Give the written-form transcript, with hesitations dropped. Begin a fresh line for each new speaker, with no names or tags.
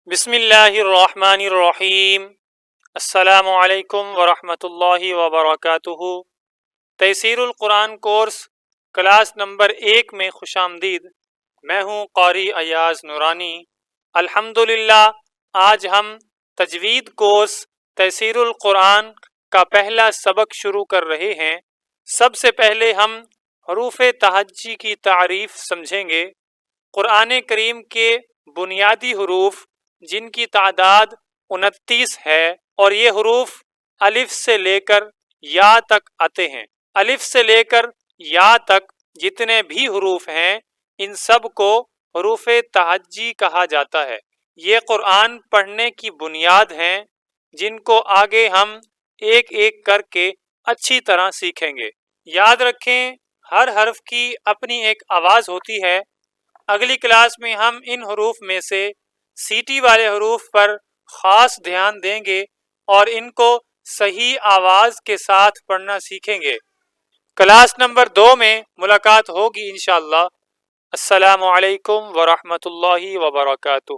بسم اللہ الرحمن الرحیم۔ السلام علیکم ورحمۃ اللہ وبرکاتہ۔ تیسیر القرآن کورس کلاس نمبر 1 میں خوش آمدید۔ میں ہوں قاری ایاز نورانی۔ الحمدللہ آج ہم تجوید کورس تیسیر القرآن کا پہلا سبق شروع کر رہے ہیں۔ سب سے پہلے ہم حروف تہجی کی تعریف سمجھیں گے۔ قرآن کریم کے بنیادی حروف جن کی تعداد 29 ہے، اور یہ حروف الف سے لے کر یا تک آتے ہیں۔ الف سے لے کر یا تک جتنے بھی حروف ہیں ان سب کو حروف تہجی کہا جاتا ہے۔ یہ قرآن پڑھنے کی بنیاد ہیں جن کو آگے ہم ایک ایک کر کے اچھی طرح سیکھیں گے۔ یاد رکھیں ہر حرف کی اپنی ایک آواز ہوتی ہے۔ اگلی کلاس میں ہم ان حروف میں سے سیٹی والے حروف پر خاص دھیان دیں گے اور ان کو صحیح آواز کے ساتھ پڑھنا سیکھیں گے۔ کلاس نمبر 2 میں ملاقات ہوگی انشاءاللہ۔ السلام علیکم ورحمۃ اللہ وبرکاتہ۔